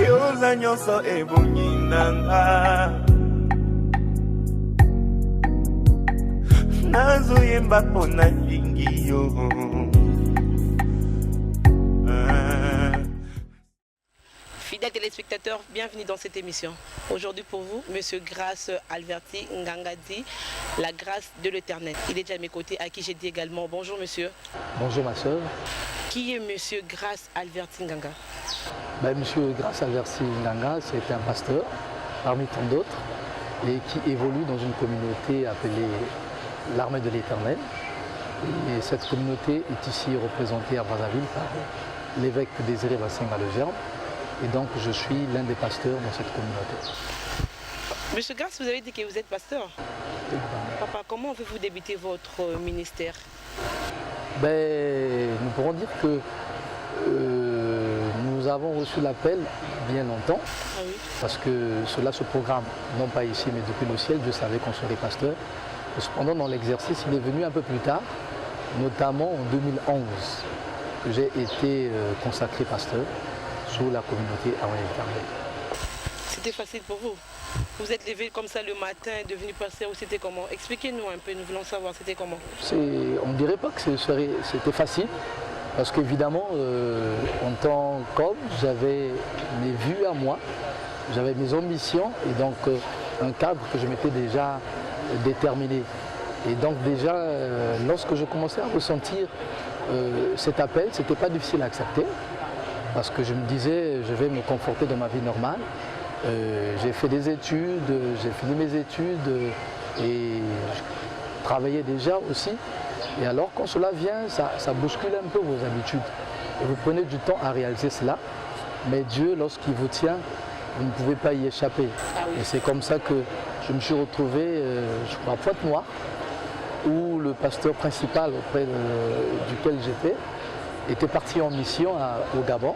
yoza nyonso ebunginanga nazoyemba mpona lingi yo. Fidèles téléspectateurs, bienvenue dans cette émission. Aujourd'hui pour vous, Monsieur Grace Alverti Nganga dit la grâce de l'Éternel. Il est déjà à mes côtés, à qui j'ai dit également bonjour monsieur. Bonjour ma soeur. Qui est Monsieur Grace Alverti Nganga? Monsieur Grace Alverti Nganga, c'est un pasteur parmi tant d'autres et qui évolue dans une communauté appelée l'Armée de l'Éternel. Et cette communauté est ici représentée à Brazzaville par l'évêque Désiré Bassenga Le Germe. Et donc je suis l'un des pasteurs dans cette communauté. Monsieur Grace, vous avez dit que vous êtes pasteur. Papa, comment avez-vous débuté votre ministère? Nous pourrons dire que nous avons reçu l'appel bien longtemps. Ah oui. Parce que cela se programme, non pas ici mais depuis le ciel. Je savais qu'on serait pasteur. Cependant, dans l'exercice, il est venu un peu plus tard, notamment en 2011, que j'ai été consacré pasteur sous la communauté Armée de l'Éternel. C'était facile pour vous? Vous êtes levé comme ça le matin, devenu pasteur, ou c'était comment? Expliquez-nous un peu, nous voulons savoir, c'était comment? On ne dirait pas que c'était facile, parce qu'évidemment, en tant qu'homme, j'avais mes vues à moi, j'avais mes ambitions, et donc un cadre que je m'étais déjà déterminé. Et donc déjà, lorsque je commençais à ressentir cet appel, ce n'était pas difficile à accepter, parce que je me disais, je vais me conforter dans ma vie normale. J'ai fait des études, j'ai fini mes études et je travaillais déjà aussi. Et alors quand cela vient, ça bouscule un peu vos habitudes. Et vous prenez du temps à réaliser cela. Mais Dieu, lorsqu'il vous tient, vous ne pouvez pas y échapper. Et c'est comme ça que je me suis retrouvé, je crois, à Pointe-Noire, où le pasteur principal auprès duquel j'étais était parti en mission au Gabon.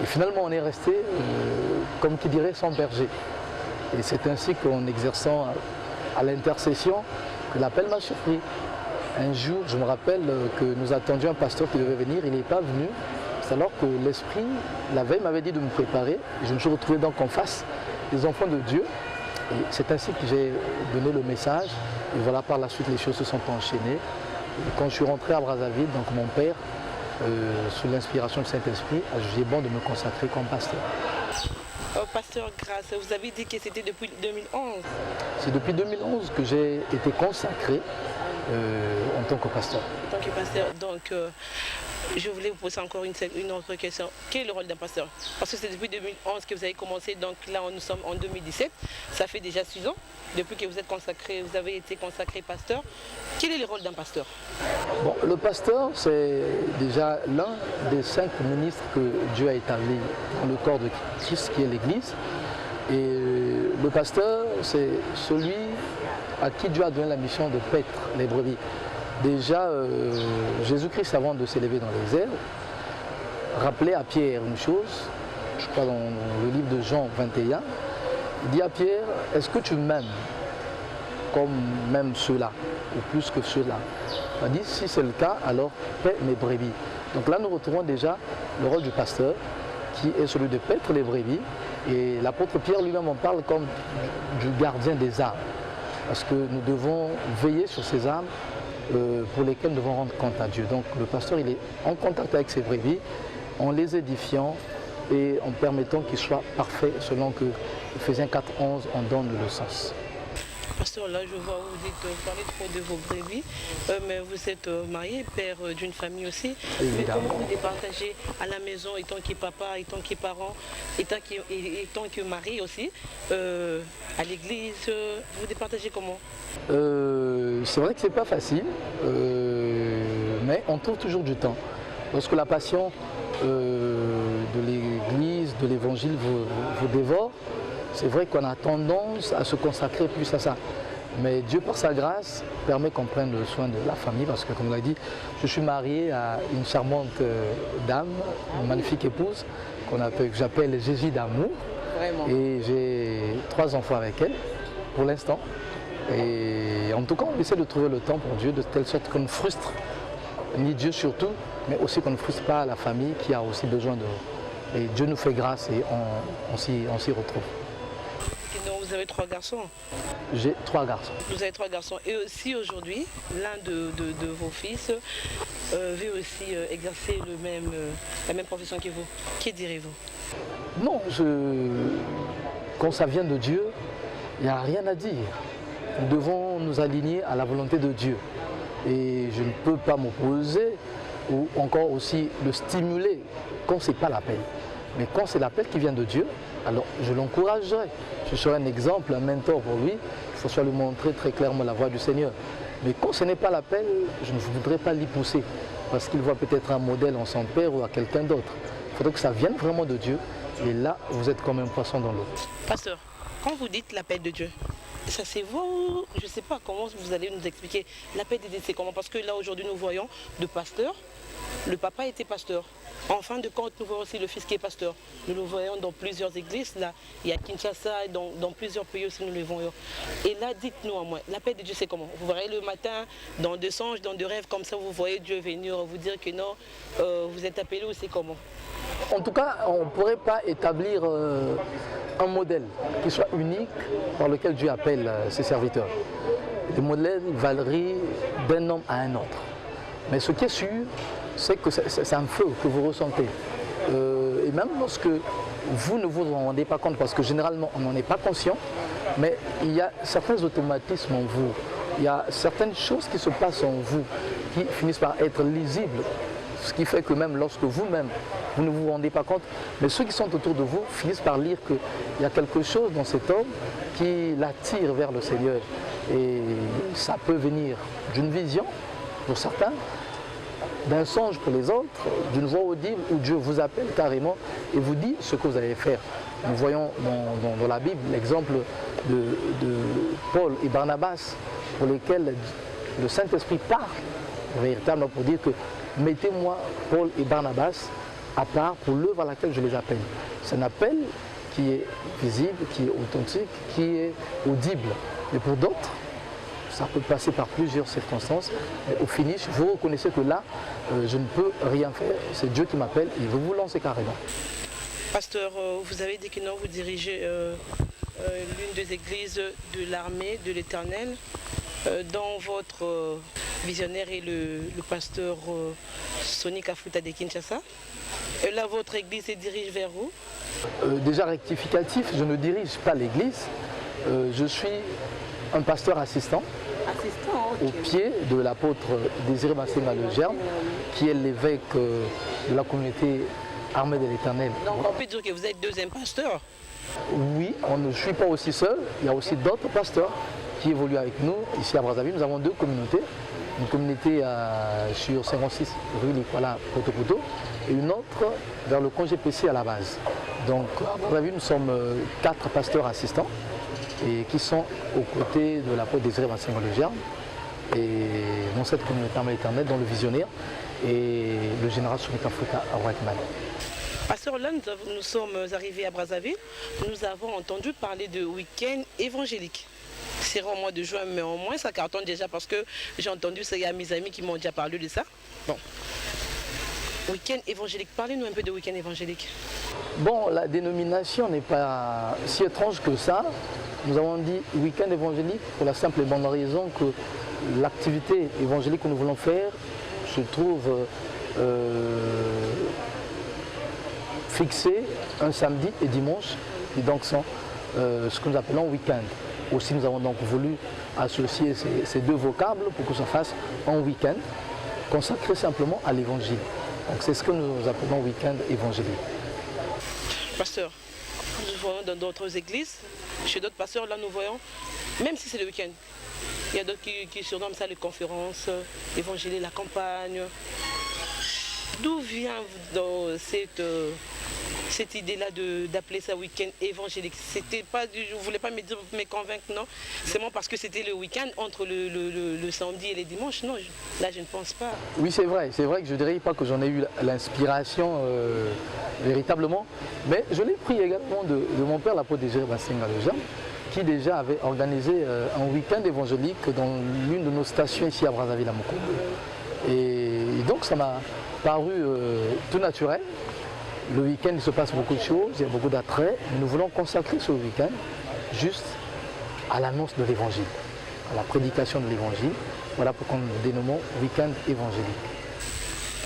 Et finalement, on est resté, comme qui dirait, sans berger. Et c'est ainsi qu'en exerçant à l'intercession, que l'appel m'a surpris. Un jour, je me rappelle que nous attendions un pasteur qui devait venir, il n'est pas venu. C'est alors que l'Esprit, la veille, m'avait dit de me préparer. Et je me suis retrouvé donc en face des enfants de Dieu. Et c'est ainsi que j'ai donné le message. Et voilà, par la suite, les choses se sont enchaînées. Et quand je suis rentré à Brazzaville, donc mon père, sous l'inspiration du Saint-Esprit, a jugé bon de me consacrer comme pasteur. Pasteur Grace, vous avez dit que c'était depuis 2011. C'est depuis 2011 que j'ai été consacré en tant que pasteur. En tant que pasteur, donc je voulais vous poser encore une autre question. Quel est le rôle d'un pasteur? Parce que c'est depuis 2011 que vous avez commencé, donc là nous sommes en 2017, ça fait déjà 6 ans, depuis que vous êtes consacré, vous avez été consacré pasteur. Quel est le rôle d'un pasteur? Bon, le pasteur, c'est déjà l'un des 5 ministres que Dieu a établi dans le corps de Christ, qui est l'Église. Et le pasteur, c'est celui à qui Dieu a donné la mission de paître les brebis. Déjà, Jésus-Christ, avant de s'élever dans les airs, rappelait à Pierre une chose, je crois dans le livre de Jean 21, il dit à Pierre, est-ce que tu m'aimes comme même ceux-là, ou plus que ceux-là? Il dit, si c'est le cas, alors paie mes brebis. Donc là, nous retrouvons déjà le rôle du pasteur, qui est celui de paître les brebis. Et l'apôtre Pierre lui-même en parle comme du gardien des âmes. Parce que nous devons veiller sur ces âmes pour lesquelles nous devons rendre compte à Dieu. Donc le pasteur, il est en contact avec ses brebis, en les édifiant et en permettant qu'ils soient parfaits, selon que Ephésiens 4:11 en donne le sens. Pasteur, là je vois, vous dites, vous parlez trop de vos brebis, mais vous êtes marié, père d'une famille aussi. Mais comment vous départagez à la maison, étant que papa, étant que parent, étant que mari aussi, à l'église, vous départagez comment? C'est vrai que c'est pas facile, mais on trouve toujours du temps. Lorsque la passion de l'église, de l'évangile vous dévore, c'est vrai qu'on a tendance à se consacrer plus à ça. Mais Dieu, par sa grâce, permet qu'on prenne le soin de la famille, parce que, comme on l'a dit, je suis marié à une charmante dame, une magnifique épouse, que j'appelle Jésus d'amour. Vraiment. Et j'ai 3 enfants avec elle, pour l'instant. Et en tout cas, on essaie de trouver le temps pour Dieu, de telle sorte qu'on ne frustre ni Dieu surtout, mais aussi qu'on ne frustre pas la famille qui a aussi besoin de... Et Dieu nous fait grâce et on s'y retrouve. Et donc vous avez 3 garçons. J'ai 3 garçons. Vous avez 3 garçons. Et aussi aujourd'hui, l'un de vos fils veut aussi exercer la même profession que vous. Que direz-vous? Non, quand ça vient de Dieu, il n'y a rien à dire. Nous devons nous aligner à la volonté de Dieu. Et je ne peux pas m'opposer ou encore aussi le stimuler quand ce n'est pas l'appel. Mais quand c'est l'appel qui vient de Dieu, alors je l'encouragerai. Je serai un exemple, un mentor pour lui. Il faut soit lui montrer très clairement la voie du Seigneur. Mais quand ce n'est pas l'appel, je ne voudrais pas l'y pousser. Parce qu'il voit peut-être un modèle en son père ou à quelqu'un d'autre. Il faudrait que ça vienne vraiment de Dieu. Et là, vous êtes comme un poisson dans l'eau. Pasteur, quand vous dites l'appel de Dieu, ça c'est vous, je ne sais pas comment vous allez nous expliquer. L'appel de Dieu c'est comment? Parce que là aujourd'hui nous voyons de pasteurs, le papa était pasteur. En fin de compte, nous voyons aussi le fils qui est pasteur. Nous le voyons dans plusieurs églises, là. Il y a Kinshasa, dans plusieurs pays aussi nous le voyons. Et là, dites-nous à moi, l'appel de Dieu c'est comment? Vous voyez le matin, dans des songes, dans des rêves comme ça, vous voyez Dieu venir vous dire que non, vous êtes appelé ou c'est comment? En tout cas, on ne pourrait pas établir un modèle qui soit unique par lequel Dieu appelle ses serviteurs. Les modèles varient d'un homme à un autre. Mais ce qui est sûr, c'est que c'est un feu que vous ressentez. Et même lorsque vous ne vous en rendez pas compte, parce que généralement on n'en est pas conscient, mais il y a certains automatismes en vous, il y a certaines choses qui se passent en vous, qui finissent par être lisibles. Ce qui fait que même lorsque vous-même, vous ne vous rendez pas compte, mais ceux qui sont autour de vous finissent par lire qu'il y a quelque chose dans cet homme qui l'attire vers le Seigneur. Et ça peut venir d'une vision pour certains, d'un songe pour les autres, d'une voix audible où Dieu vous appelle carrément et vous dit ce que vous allez faire. Nous voyons dans la Bible l'exemple de Paul et Barnabas pour lesquels le Saint-Esprit parle véritablement pour dire que mettez-moi Paul et Barnabas à part pour l'œuvre à laquelle je les appelle. C'est un appel qui est visible, qui est authentique, qui est audible. Mais pour d'autres, ça peut passer par plusieurs circonstances. Mais au finish, vous reconnaissez que là, je ne peux rien faire. C'est Dieu qui m'appelle et vous vous lancez carrément. Pasteur, vous avez dit que non, vous dirigez l'une des églises de l'armée de l'Éternel. Dans votre visionnaire est le pasteur Sonny Kafuta de Kinshasa. Et là, votre église se dirige vers où? Déjà rectificatif, je ne dirige pas l'église. Je suis un pasteur assistant. Au pied de l'apôtre Désiré Massenga Le Germe, qui est l'évêque de la communauté armée de l'Éternel. Donc on peut dire que vous êtes deuxième pasteur? Oui, on ne suit pas aussi seul. Il y a aussi d'autres pasteurs qui évoluent avec nous. Ici à Brazzaville, nous avons 2 communautés. Une communauté sur 56 rue Nicolas Poto et une autre vers le congé PC à la base. Donc à Brazzaville, nous sommes 4 pasteurs assistants et qui sont aux côtés de l'apôtre Désiré Massenga Le Germe et dans cette communauté armée éternelle, dans le visionnaire et le général Sonny Kafuta à Whiteman. Pasteur, là nous sommes arrivés à Brazzaville, nous avons entendu parler de week-end évangélique. C'est au mois de juin, mais au moins ça cartonne déjà parce que j'ai entendu ça, il y a mes amis qui m'ont déjà parlé de ça. Bon. Week-end évangélique, parlez-nous un peu de week-end évangélique. Bon, la dénomination n'est pas si étrange que ça. Nous avons dit week-end évangélique pour la simple et bonne raison que l'activité évangélique que nous voulons faire se trouve fixée un samedi et dimanche, et donc sont ce que nous appelons week-end. Aussi, nous avons donc voulu associer ces 2 vocables pour que ça fasse un week-end consacré simplement à l'évangile. Donc c'est ce que nous appelons week-end évangélique. Pasteur, nous voyons dans d'autres églises, chez d'autres pasteurs, là nous voyons, même si c'est le week-end, il y a d'autres qui surnomment ça les conférences, évangéliques, la campagne. D'où vient cette cette idée-là d'appeler ça week-end évangélique? C'était pas, je ne voulais pas me convaincre, non. Seulement parce que c'était le week-end entre le samedi et le dimanche. Non, là je ne pense pas. Oui, c'est vrai que je ne dirais pas que j'en ai eu l'inspiration véritablement, mais je l'ai pris également de mon père, l'apôtre Désiré Bassenga Lejean, qui déjà avait organisé un week-end évangélique dans l'une de nos stations ici à Brazzaville à Mokobo. Et donc ça m'a paru tout naturel. Le week-end, il se passe beaucoup de choses, il y a beaucoup d'attraits, mais nous voulons consacrer ce week-end juste à l'annonce de l'évangile, à la prédication de l'évangile. Voilà pourquoi nous le dénommons week-end évangélique.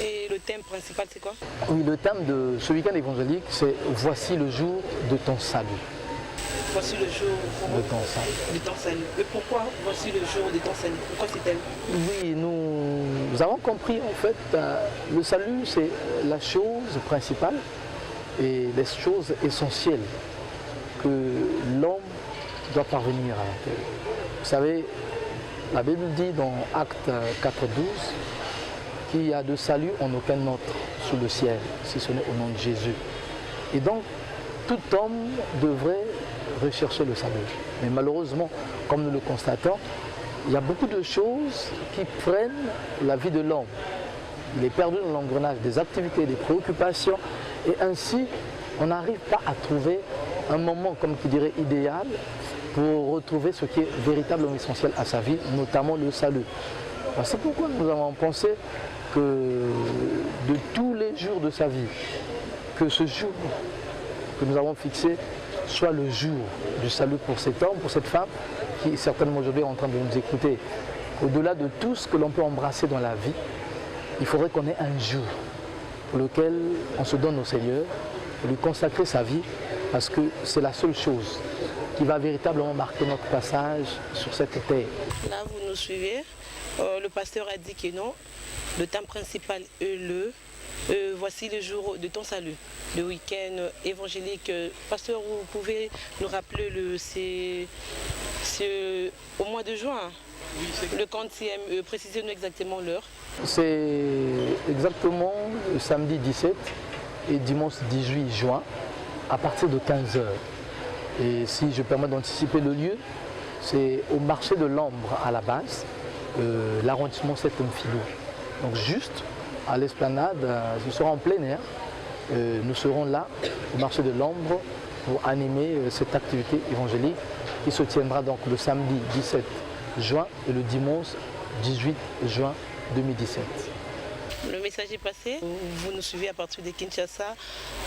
Et le thème principal, c'est quoi? Oui, le thème de ce week-end évangélique, c'est « Voici le jour de ton salut ». Voici le jour De ton salut. de ton salut. Et pourquoi voici le jour de ton salut? Pourquoi ce thème? Oui, nous avons compris en fait, le salut c'est la chose principale et les choses essentielles que l'homme doit parvenir à atteindre. Vous savez, la Bible dit dans Actes 4:12 qu'il y a de salut en aucun autre sous le ciel, si ce n'est au nom de Jésus. Et donc, tout homme devrait rechercher le salut. Mais malheureusement, comme nous le constatons, il y a beaucoup de choses qui prennent la vie de l'homme. Il est perdu dans l'engrenage des activités, des préoccupations, et ainsi, on n'arrive pas à trouver un moment, comme qui dirait, idéal pour retrouver ce qui est véritablement essentiel à sa vie, notamment le salut. C'est pourquoi nous avons pensé que de tous les jours de sa vie, que ce jour que nous avons fixé soit le jour du salut pour cet homme, pour cette femme, qui certainement aujourd'hui est en train de nous écouter. Au-delà de tout ce que l'on peut embrasser dans la vie, il faudrait qu'on ait un jour pour lequel on se donne au Seigneur, pour lui consacrer sa vie, parce que c'est la seule chose qui va véritablement marquer notre passage sur cette terre. Là, vous nous suivez. Le pasteur a dit que non, le thème principal est voici le jour de ton salut, le week-end évangélique. Pasteur, vous pouvez nous rappeler, c'est au mois de juin, le 40e, précisez-nous exactement l'heure. C'est exactement le samedi 17 et dimanche 18 juin, à partir de 15 h. Et si je permets d'anticiper le lieu, c'est au marché de l'Ambre à la base, l'arrondissement 7e Filou. Donc juste à l'esplanade, ce sera en plein air. Nous serons là, au marché de l'Ambre, pour animer cette activité évangélique qui se tiendra donc le samedi 17 juin et le dimanche 18 juin 2017. Le message est passé. Vous nous suivez à partir de Kinshasa,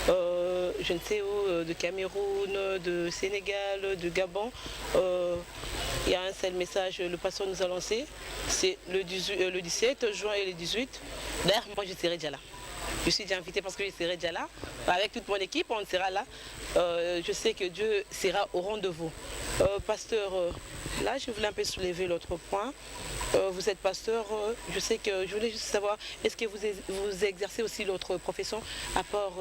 je ne sais où, de Cameroun, de Sénégal, de Gabon. Il y a un seul message, le pasteur nous a lancé. C'est le 17 juin et le 18. D'ailleurs, moi je serai déjà là. Je suis déjà invitée parce que je serai déjà là. Avec toute mon équipe, on sera là. Je sais que Dieu sera au rendez-vous. Pasteur, là je voulais un peu soulever l'autre point. Vous êtes pasteur, je sais que je voulais juste savoir, est-ce que vous exercez aussi l'autre profession à part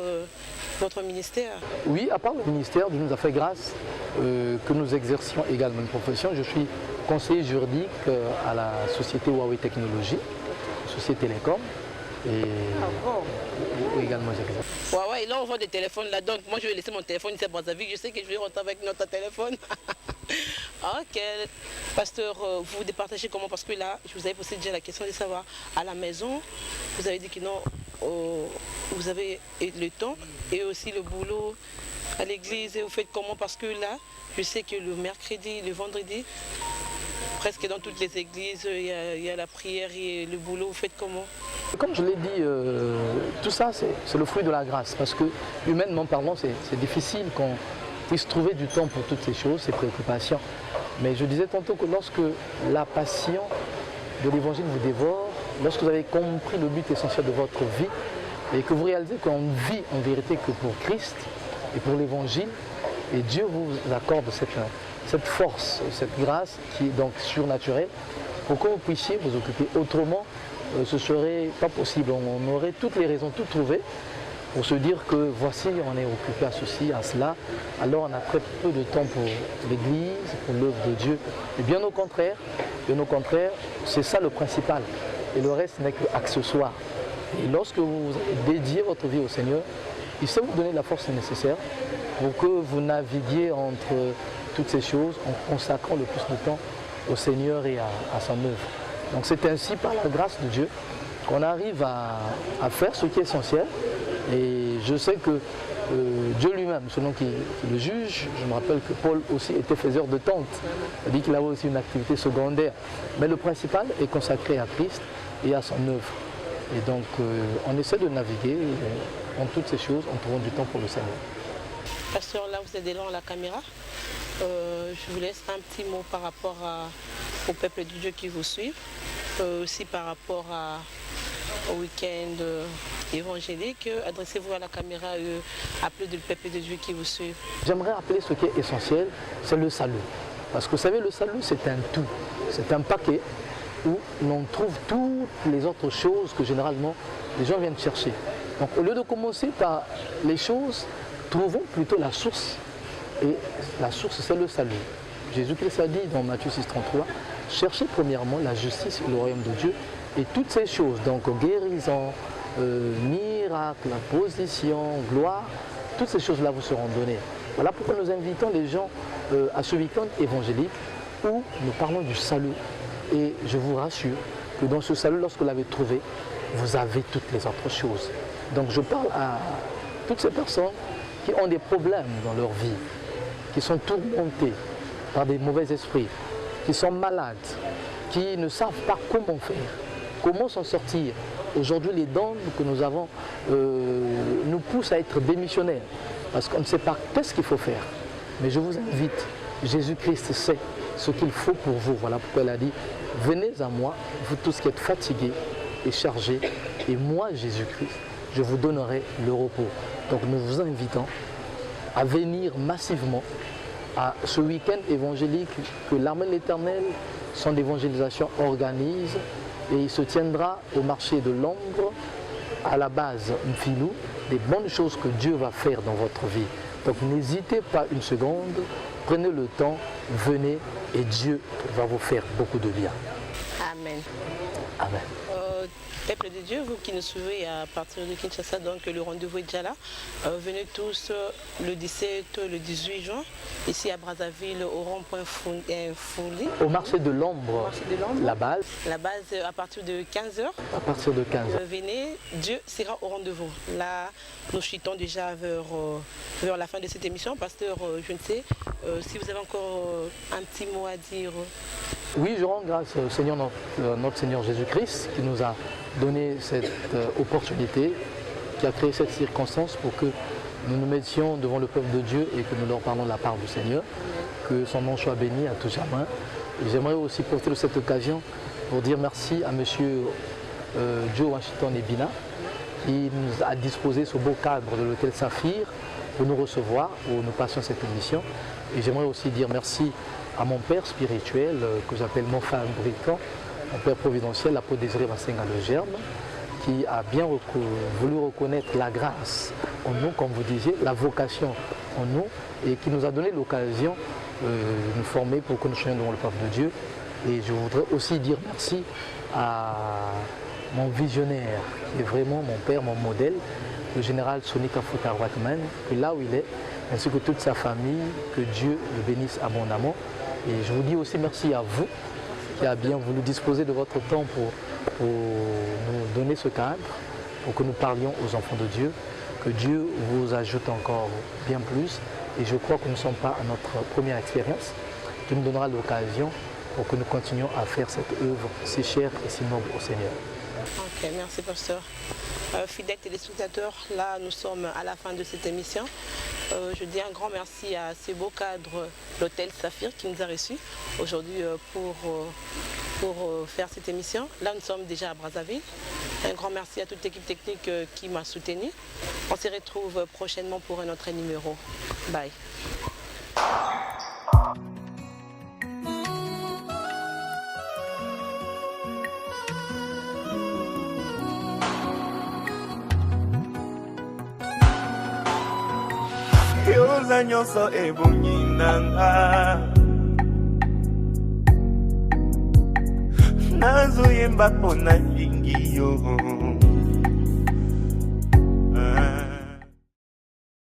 votre ministère? Oui, à part le ministère, Dieu nous a fait grâce que nous exercions également une profession. Je suis conseiller juridique à la société Huawei Technologies, société télécom. Et également j'exerce. Ouais, là on vend des téléphones là, donc moi je vais laisser mon téléphone ici à Brazzaville, je sais que je vais rentrer avec notre téléphone. Ok, pasteur, vous vous départagez comment? Parce que là, je vous avais posé déjà la question de savoir, à la maison, vous avez dit que non, vous avez le temps et aussi le boulot à l'église, et vous faites comment? Parce que là, je sais que le mercredi, le vendredi, presque dans toutes les églises, il y a la prière et le boulot, vous faites comment? Comme je l'ai dit, tout ça c'est le fruit de la grâce, parce que humainement parlant, c'est difficile qu'on puisse trouver du temps pour toutes ces choses, ces préoccupations. Mais je disais tantôt que lorsque la passion de l'évangile vous dévore, lorsque vous avez compris le but essentiel de votre vie et que vous réalisez qu'on vit en vérité que pour Christ et pour l'évangile, et Dieu vous accorde cette force, cette grâce qui est donc surnaturelle, pour que vous puissiez vous occuper autrement, ce ne serait pas possible. On aurait toutes les raisons, tout trouvé, pour se dire que voici, on est occupé à ceci, à cela, alors on a très peu de temps pour l'Église, pour l'œuvre de Dieu. Et bien au contraire, c'est ça le principal. Et le reste n'est qu'accessoire. Et lorsque vous dédiez votre vie au Seigneur, il sait vous donner la force nécessaire pour que vous naviguiez entre toutes ces choses en consacrant le plus de temps au Seigneur et à son œuvre. Donc c'est ainsi, par la grâce de Dieu, qu'on arrive à faire ce qui est essentiel. Et je sais que Dieu lui-même, selon qui le juge, je me rappelle que Paul aussi était faiseur de tentes. Il dit qu'il avait aussi une activité secondaire. Mais le principal est consacré à Christ et à son œuvre. Et donc on essaie de naviguer en toutes ces choses en trouvant du temps pour le Seigneur. Pasteur, là vous êtes devant la caméra. Je vous laisse un petit mot par rapport au peuple de Dieu qui vous suit, aussi par rapport au week-end évangélique. Adressez-vous à la caméra, appelez le peuple de Dieu qui vous suit. J'aimerais rappeler ce qui est essentiel, c'est le salut. Parce que vous savez, le salut c'est un tout, c'est un paquet où l'on trouve toutes les autres choses que généralement les gens viennent chercher. Donc au lieu de commencer par les choses, trouvons plutôt la source. Et la source, c'est le salut. Jésus-Christ a dit dans Matthieu 6,33, cherchez premièrement la justice et le royaume de Dieu et toutes ces choses, donc guérison, miracle, position, gloire, toutes ces choses-là vous seront données. Voilà pourquoi nous invitons les gens à ce week-end évangélique où nous parlons du salut. Et je vous rassure que dans ce salut, lorsque vous l'avez trouvé, vous avez toutes les autres choses. Donc je parle à toutes ces personnes qui ont des problèmes dans leur vie, qui sont tourmentés par des mauvais esprits, qui sont malades, qui ne savent pas comment faire, comment s'en sortir. Aujourd'hui, les dons que nous avons nous poussent à être démissionnaires, parce qu'on ne sait pas qu'est-ce qu'il faut faire. Mais je vous invite, Jésus-Christ sait ce qu'il faut pour vous. Voilà pourquoi il a dit, venez à moi, vous tous qui êtes fatigués et chargés, et moi, Jésus-Christ, je vous donnerai le repos. Donc nous vous invitons à venir massivement à ce week-end évangélique que l'Armée de l'Éternel, son évangélisation organise, et il se tiendra au marché de l'ombre, à la base Mfilou, des bonnes choses que Dieu va faire dans votre vie. Donc n'hésitez pas une seconde, prenez le temps, venez et Dieu va vous faire beaucoup de bien. Amen. Amen. Peuple de Dieu, vous qui nous suivez à partir de Kinshasa, donc le rendez-vous est déjà là. Venez tous le 17, le 18 juin, ici à Brazzaville, au rond-point Fouli. Au marché de l'ombre, la base. La base à partir de 15h. À partir de 15h. Venez, Dieu sera au rendez-vous. Là, nous chutons déjà vers la fin de cette émission. Pasteur, je ne sais si vous avez encore un petit mot à dire. Oui, je rends grâce au Seigneur, notre Seigneur Jésus-Christ, qui nous a donné cette opportunité, qui a créé cette circonstance pour que nous nous mettions devant le peuple de Dieu et que nous leur parlons de la part du Seigneur, que son nom soit béni à tout jamais. Et j'aimerais aussi profiter de cette occasion pour dire merci à M. Joe Washington Ebina, qui nous a disposé ce beau cadre de l'hôtel Saphir pour nous recevoir, où nous passions cette émission. Et j'aimerais aussi dire merci à mon père spirituel, que j'appelle mon fabricant, mon père providentiel, l'apôtre Désiré Vassenga Le Germe, qui a bien voulu reconnaître la grâce en nous, comme vous disiez, la vocation en nous, et qui nous a donné l'occasion de nous former pour que nous soyons devant le peuple de Dieu. Et je voudrais aussi dire merci à mon visionnaire, qui est vraiment mon père, mon modèle, le général Sonika Fouta-Wattman, que là où il est, ainsi que toute sa famille, que Dieu le bénisse abondamment. Et je vous dis aussi merci à vous, qui a bien voulu disposer de votre temps pour nous donner ce cadre, pour que nous parlions aux enfants de Dieu, que Dieu vous ajoute encore bien plus. Et je crois que nous ne sommes pas à notre première expérience. Dieu nous donnera l'occasion pour que nous continuions à faire cette œuvre si chère et si noble au Seigneur. Ok, merci pasteur. Fidèles téléspectateurs, là nous sommes à la fin de cette émission. Je dis un grand merci à ce beau cadre, l'hôtel Saphir, qui nous a reçus aujourd'hui pour faire cette émission. Là nous sommes déjà à Brazzaville. Un grand merci à toute l'équipe technique qui m'a soutenu. On se retrouve prochainement pour un autre numéro. Bye. Yoza nyonso ebonyinanga nazoyemba mpona lingi yo